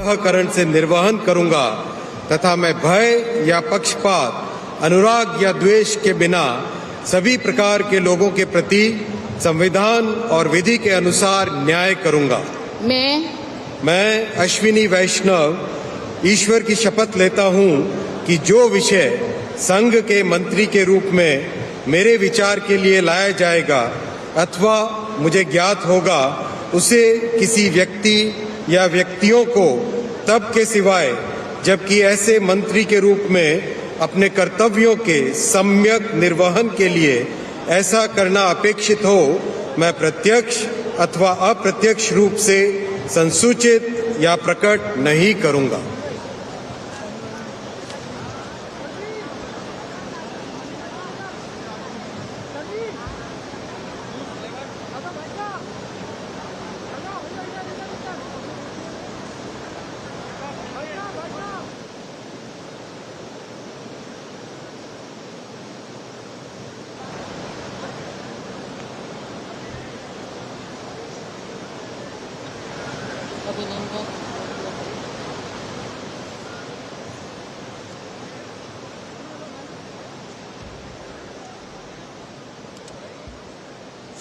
सहकरण से निर्वहन करूंगा तथा मैं भय या पक्षपात, अनुराग या द्वेष के बिना सभी प्रकार के लोगों के प्रति संविधान और विधि के अनुसार न्याय करूंगा। मैं अश्विनी वैष्णव ईश्वर की शपथ लेता हूं कि जो विषय संघ के मंत्री के रूप में मेरे विचार के लिए लाया जाएगा अथवा मुझे ज्ञात होगा, उसे किसी व्यक्ति या व्यक्तियों को तब के सिवाय जबकि ऐसे मंत्री के रूप में अपने कर्तव्यों के सम्यक निर्वहन के लिए ऐसा करना अपेक्षित हो, मैं प्रत्यक्ष अथवा अप्रत्यक्ष रूप से संसूचित या प्रकट नहीं करूंगा।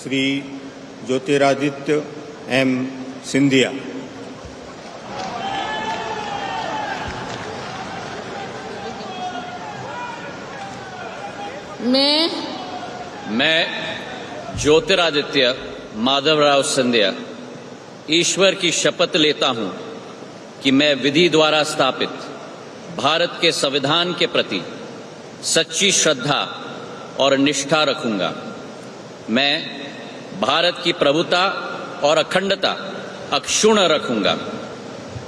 श्री ज्योतिरादित्य एम सिंधिया। मैं ज्योतिरादित्य माधवराव सिंधिया ईश्वर की शपथ लेता हूं कि मैं विधि द्वारा स्थापित भारत के संविधान के प्रति सच्ची श्रद्धा और निष्ठा रखूंगा। मैं भारत की प्रभुता और अखंडता अक्षुण्ण रखूंगा।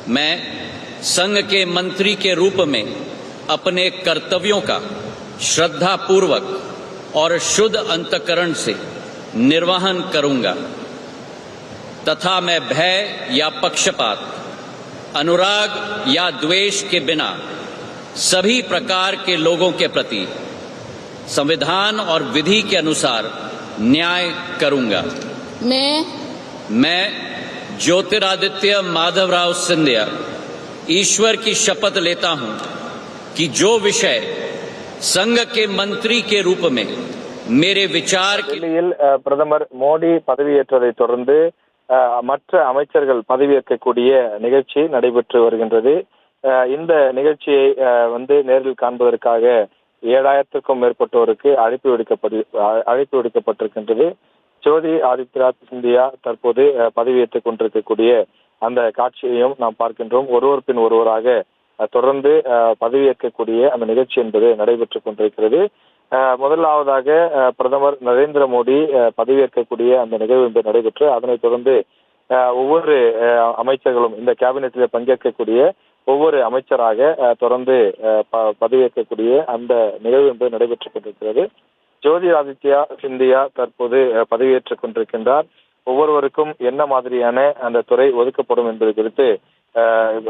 मैं संघ के मंत्री के रूप में अपने कर्तव्यों का श्रद्धापूर्वक और शुद्ध अंतःकरण से निर्वहन करूंगा तथा मैं भय या पक्षपात, अनुराग या द्वेष के बिना सभी प्रकार के लोगों के प्रति संविधान और विधि के अनुसार न्याय करूंगा। मैं ज्योतिरादित्य माधवराव सिंधिया ईश्वर की शपथ लेता हूं कि जो विषय संघ के मंत्री के रूप में मेरे विचार பிரதமர் மோடி பதவியேற்றதை தொடர்ந்து மற்ற அமைச்சர்கள் பதவியேற்கக்கூடிய நிகழ்ச்சி நடைபெற்று வருகின்றது. இந்த நிகழ்ச்சியை நேரில் காண்பதற்காக 7000க்கும் மேற்பட்டோருக்கு அழைப்பு விடுக்கப்பட்டிருக்கின்றது. ஜோதி ஆதித்யநாத் சிந்தியா தற்போது பதவியேற்றுக் கொண்டிருக்கக்கூடிய அந்த காட்சியையும் நாம் பார்க்கின்றோம். ஒருவர் பின் ஒருவராக தொடர்ந்து பதவியேற்கக்கூடிய அந்த நிகழ்ச்சி என்பது நடைபெற்றுக் கொண்டிருக்கிறது. முதலாவதாக பிரதமர் நரேந்திர மோடி பதவியேற்கக்கூடிய அந்த நிகழ்வு என்பது நடைபெற்று அதனைத் தொடர்ந்து ஒவ்வொரு அமைச்சர்களும் இந்த கேபினெட்டில் பங்கேற்கக்கூடிய ஒவ்வொரு அமைச்சராக தொடர்ந்து பதவியேற்கக்கூடிய அந்த நிகழ்வு என்பது நடைபெற்றுக் கொண்டிருக்கிறது. ஜோதி ஆதித்யா சிந்தியா தற்போது பதவியேற்றுக் கொண்டிருக்கின்றார். ஒவ்வொருவருக்கும் என்ன மாதிரியான அந்த துறை ஒதுக்கப்படும் என்பது குறித்து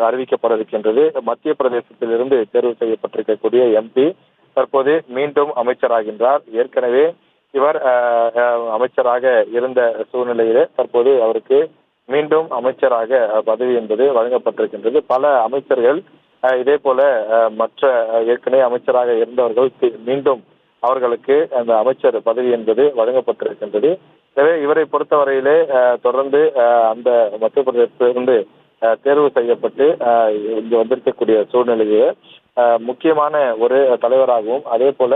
அறிவிக்கப்பட இருக்கின்றது. மத்திய பிரதேசத்திலிருந்து தேர்வு செய்யப்பட்டிருக்கக்கூடிய எம்பி தற்போது மீண்டும் அமைச்சராகின்றார். ஏற்கனவே இவர் அமைச்சராக இருந்த சூழ்நிலையிலே தற்போது அவருக்கு மீண்டும் அமைச்சராக பதவி என்பது வழங்கப்பட்டிருக்கின்றது. பல அமைச்சர்கள் இதே போல மற்ற ஏற்கனவே அமைச்சராக இருந்தவர்கள் மீண்டும் அவர்களுக்கு அந்த அமைச்சர் பதவி என்பது வழங்கப்பட்டிருக்கின்றது. எனவே இவரை பொறுத்தவரையிலே தொடர்ந்து அந்த மத்திய பிரதேசத்திலிருந்து தேர்வு செய்யப்பட்டு இங்கு வந்திருக்கக்கூடிய சூழ்நிலையே முக்கியமான ஒரு தலைவராகவும் அதே போல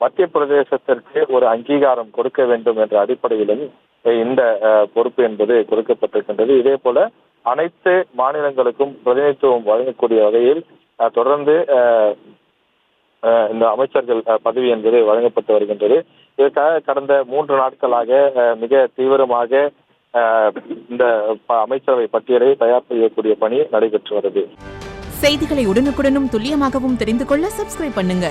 மத்திய பிரதேசத்திற்கு ஒரு அங்கீகாரம் கொடுக்க வேண்டும் என்ற அடிப்படையிலும் இந்த பொறுப்பு என்பது கொடுக்கப்பட்டிருக்கின்றது. இதே போல அனைத்து மாநிலங்களுக்கும் பிரதிநிதித்துவம் வழங்கக்கூடிய வகையில் தொடர்ந்து இந்த அமைச்சர்கள் பதவி என்பது வழங்கப்பட்டு வருகின்றது. இதற்காக கடந்த 3 நாட்களாக மிக தீவிரமாக இந்த அமைச்சரவை பட்டியலை தயார் செய்யக்கூடிய பணி நடைபெற்று வருகிறது. செய்திகளை உடனுக்குடனும் துல்லியமாகவும் தெரிந்து கொள்ள சப்ஸ்கிரைப் பண்ணுங்க.